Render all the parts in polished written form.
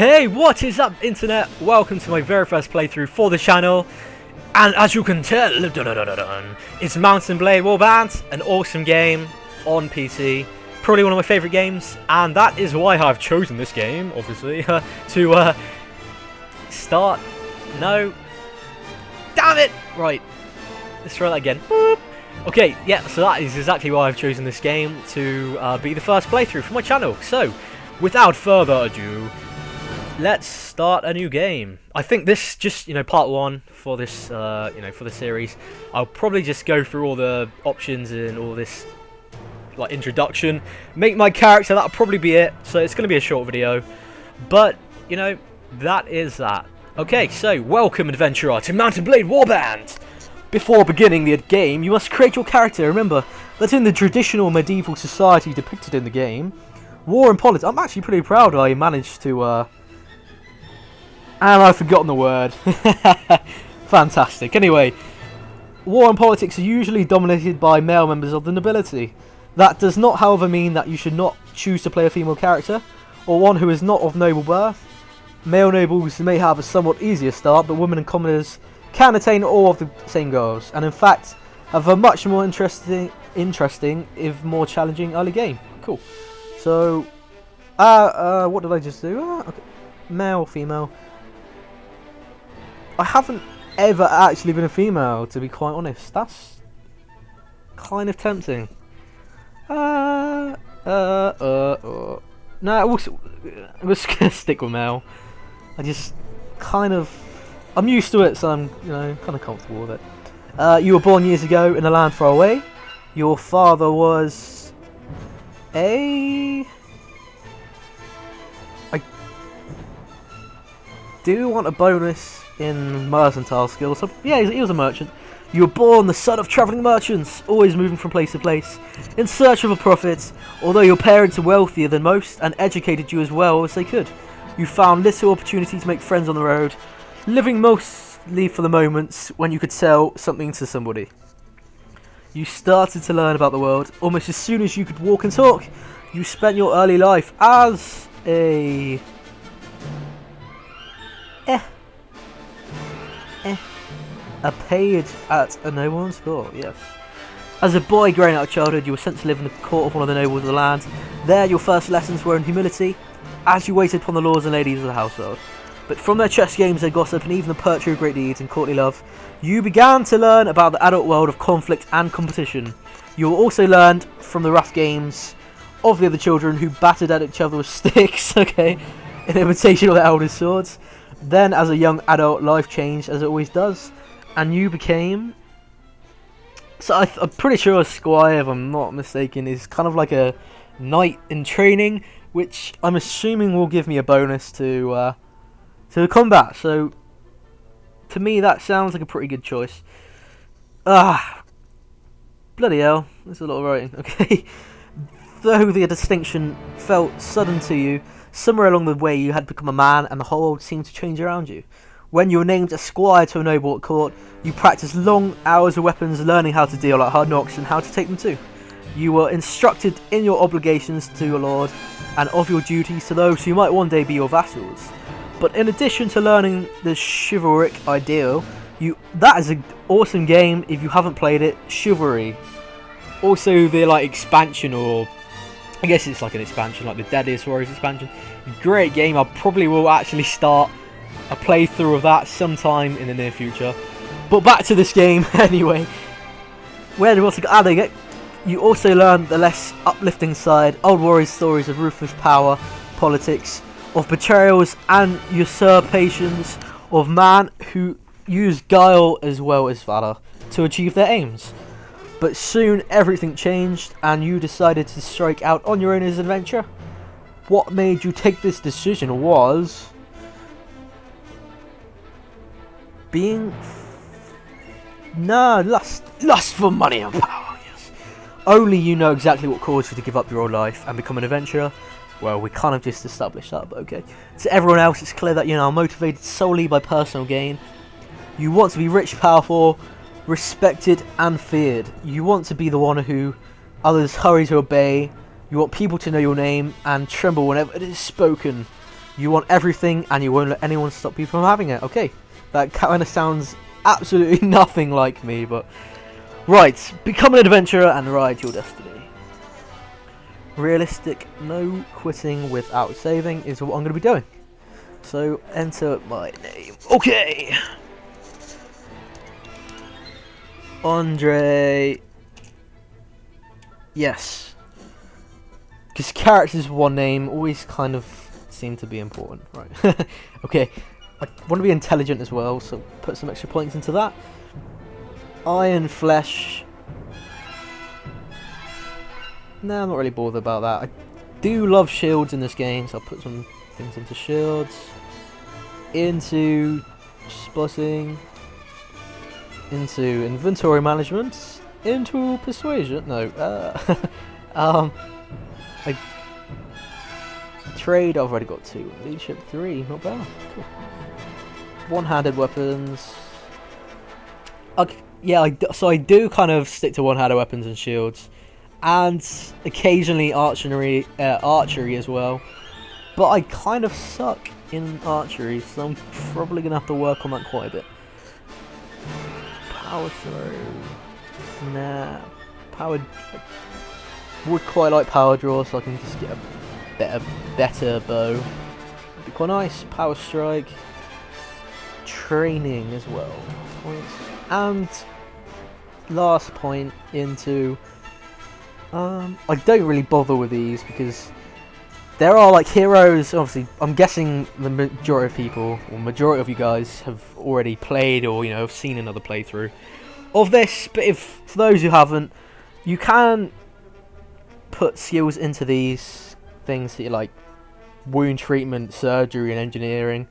Hey, what is up, internet? Welcome to my very first playthrough for the channel. And as you can tell, it's Mountain Blade Warband, an awesome game on PC. Probably one of my favourite games, and that is why I've chosen this game, obviously, to start. No. Damn it! Right. Let's try that again. Boop. Okay, yeah, so that is exactly why I've chosen this game to be the first playthrough for my channel. So, without further ado, let's start a new game. I think this just, part one for this, for the series. I'll probably just go through all the options and all this, like, introduction. Make my character, that'll probably be it. So it's going to be a short video. But, that is that. Okay, so, welcome, adventurer, to Mountain Blade Warband! Before beginning the game, you must create your character. Remember that in the traditional medieval society depicted in the game, war and politics... I'm actually pretty proud I managed to, and I've forgotten the word. Fantastic. Anyway, war and politics are usually dominated by male members of the nobility. That does not, however, mean that you should not choose to play a female character, or one who is not of noble birth. Male nobles may have a somewhat easier start, but women and commoners can attain all of the same goals, and in fact have a much more interesting if more challenging early game. Cool. So, what did I just do? Okay. Male, female. I haven't ever actually been a female, to be quite honest. That's kind of tempting. No, we'll just gonna stick with male. I just kind of... I'm used to it, so I'm, kind of comfortable with it. You were born years ago in a land far away. Your father was I do want a bonus in mercantile skills. So, yeah, he was a merchant. You were born the son of travelling merchants, always moving from place to place, in search of a profit. Although your parents are wealthier than most, and educated you as well as they could, you found little opportunity to make friends on the road, living mostly for the moments when you could sell something to somebody. You started to learn about the world almost as soon as you could walk and talk. You spent your early life as a... a page at a nobleman's court, yes. As a boy growing out of childhood, you were sent to live in the court of one of the nobles of the land. There, your first lessons were in humility, as you waited upon the lords and ladies of the household. But from their chess games, their gossip, and even the poetry of great deeds and courtly love, you began to learn about the adult world of conflict and competition. You also learned from the rough games of the other children who battered at each other with sticks, okay, in imitation of their elders' swords. Then, as a young adult, life changed, as it always does, and you became... So I'm pretty sure a squire, if I'm not mistaken, is kind of like a knight in training, which I'm assuming will give me a bonus to combat. So, to me, that sounds like a pretty good choice. Bloody hell, there's a lot of writing. Okay. Though the distinction felt sudden to you, somewhere along the way you had become a man, and the whole world seemed to change around you. When you were named a squire to a noble at court, you practiced long hours with weapons, learning how to deal out hard knocks and how to take them too. You were instructed in your obligations to your lord, and of your duties to those who might one day be your vassals. But in addition to learning the chivalric ideal, that is an awesome game if you haven't played it, Chivalry. Also the expansion, or I guess it's like an expansion, like the Deadliest Warriors expansion. Great game. I probably will actually start a playthrough of that sometime in the near future. But back to this game anyway. Where do we also go? There you go. You also learn the less uplifting side, old warriors' stories of ruthless power, politics, of betrayals and usurpations, of man who use guile as well as valor to achieve their aims. But soon everything changed, and you decided to strike out on your own as an adventure. What made you take this decision was being lust for money and power. Yes, only you know exactly what caused you to give up your old life and become an adventurer. Well, we kind of just established that, but okay. To everyone else, it's clear that you're now motivated solely by personal gain. You want to be rich, powerful, respected, and feared. You want to be the one who others hurry to obey. You want people to know your name and tremble whenever it is spoken. You want everything, and you won't let anyone stop you from having it. Okay, that kind of sounds absolutely nothing like me, but right, become an adventurer and ride your destiny. Realistic, no quitting without saving is what I'm going to be doing. So enter my name. Okay, Andre. Yes, because characters with one name always kind of seem to be important, right? Okay, I want to be intelligent as well, so put some extra points into that. Iron Flesh. No, I'm not really bothered about that. I do love shields in this game, so I'll put some things into shields. Into spotting. Into inventory management. Into persuasion. No. I trade. I've already got 2. Leadership 3. Not bad. Cool. One-handed weapons. Okay, yeah, so I do kind of stick to one-handed weapons and shields, and occasionally archery as well. But I kind of suck in archery, so I'm probably gonna have to work on that quite a bit. Power throw. Nah. Power. Would quite like power draw, so I can just get a better bow. Would be quite nice. Power strike. Training as well. Points. And last point into. I don't really bother with these because there are like heroes. Obviously, I'm guessing the majority of people, or majority of you guys, have already played or have seen another playthrough of this. But if for those who haven't, you can put skills into these things that you like wound treatment, surgery, and engineering.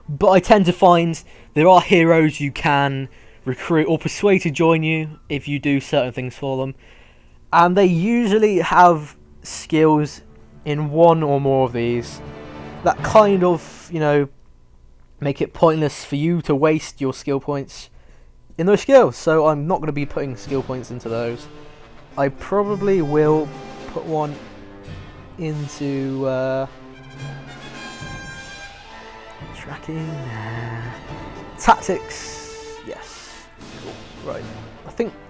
But I tend to find there are heroes you can recruit or persuade to join you if you do certain things for them. And they usually have skills in one or more of these that kind of, make it pointless for you to waste your skill points in those skills. So I'm not going to be putting skill points into those. I probably will put one into tracking, tactics. Yes, cool. Right.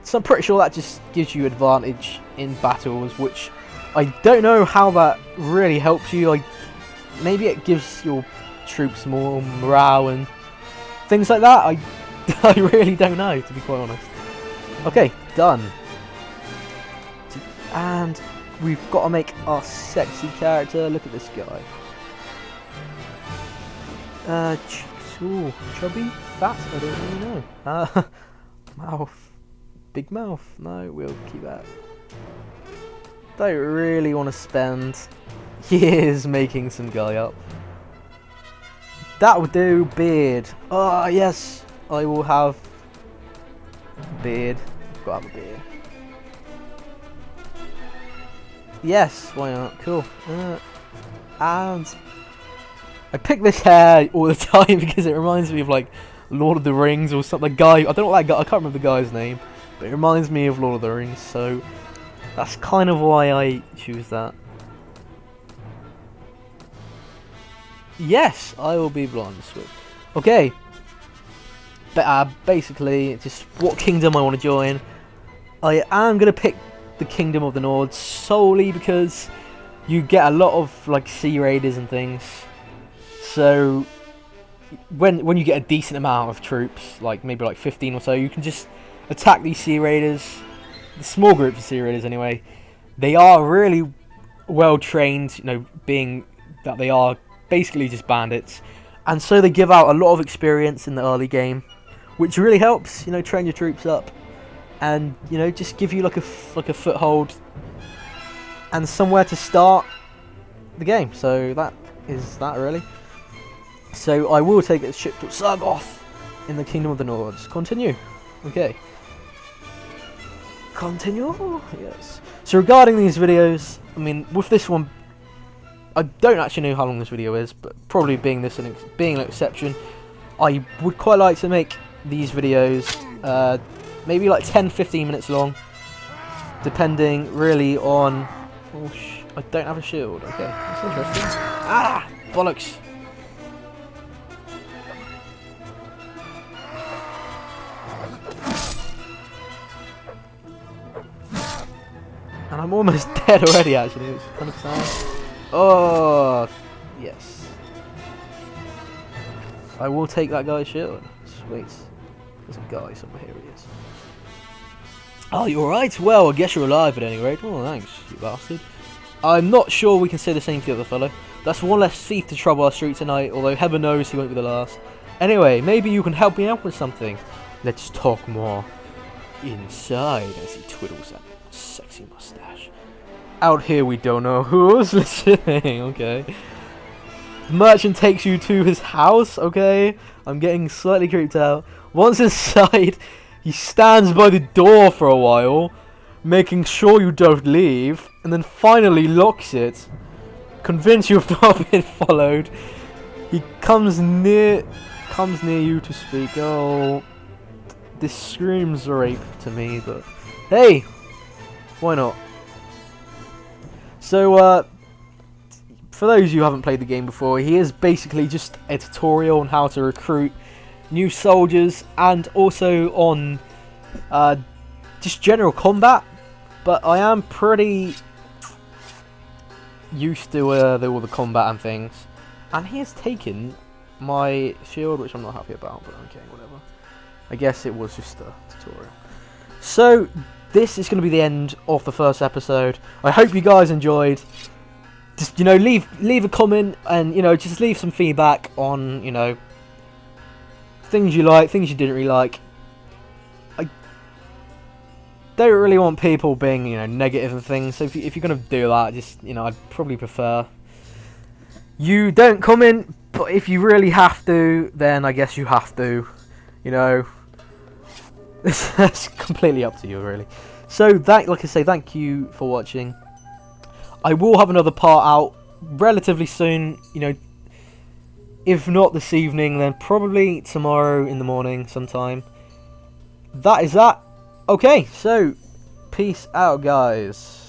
So I'm pretty sure that just gives you advantage in battles, which I don't know how that really helps you. Maybe it gives your troops more morale and things like that. I really don't know, to be quite honest. Okay, done. And we've got to make our sexy character. Look at this guy. Chubby? Fat? I don't really know. Mouth. Big mouth. No, we'll keep that. Don't really want to spend years making some guy up. That would do. Beard. Ah, yes. I will have beard. I've got to have a beard. Yes, why not? Cool. And I pick this hair all the time because it reminds me of like Lord of the Rings or something. The guy, I don't know what that guy. I can't remember the guy's name, but it reminds me of Lord of the Rings. So that's kind of why I choose that. Yes, I will be blonde. Sweet. Okay. But basically, just what kingdom I want to join. I am gonna pick the Kingdom of the Nords solely because you get a lot of like sea raiders and things. So when you get a decent amount of troops, like maybe like 15 or so, you can just attack these sea raiders. The small groups of sea raiders anyway. They are really well trained, being that they are basically just bandits, and so they give out a lot of experience in the early game, which really helps, train your troops up, and just give you like a foothold and somewhere to start the game. So that is that really. So I will take this ship to Sargoth in the Kingdom of the Nords. Continue. Okay. Continue. Yes. So regarding these videos, I mean, with this one, I don't actually know how long this video is, but probably being an exception, I would quite like to make these videos maybe like 10-15 minutes long, depending really on. Oh, I don't have a shield. Okay, that's interesting. Ah, bollocks. And I'm almost dead already, actually, which is kind of sad. Oh, yes. I will take that guy's shield. Sweet. There's a guy somewhere. Here he is. Oh, you're alright? Well, I guess you're alive at any rate. Oh, thanks, you bastard. I'm not sure we can say the same for the other fellow. That's one less thief to trouble our street tonight, although heaven knows he won't be the last. Anyway, maybe you can help me out with something. Let's talk more inside as he twiddles that sexy mustache. Out here we don't know who's listening, okay. The merchant takes you to his house, okay. I'm getting slightly creeped out. Once inside, he stands by the door for a while, making sure you don't leave, and then finally locks it. Convinced you have not been followed, he comes near you to speak. Oh, this screams rape to me, but hey, why not? So, for those who haven't played the game before, he is basically just a tutorial on how to recruit new soldiers and also on just general combat. But I am pretty used to all the combat and things, and he has taken my shield, which I'm not happy about, but okay, whatever. I guess it was just a tutorial. So this is going to be the end of the first episode. I hope you guys enjoyed. Just, you know, leave a comment, and, you know, just leave some feedback on, you know, things you like, things you didn't really like. I don't really want people being, you know, negative and things, so if you're going to do that, just, you know, I'd probably prefer you don't comment, but if you really have to, then I guess you have to, you know. It's completely up to you, really. So, like I say, thank you for watching. I will have another part out relatively soon, you know. If not this evening, then probably tomorrow in the morning sometime. That is that. Okay, so peace out, guys.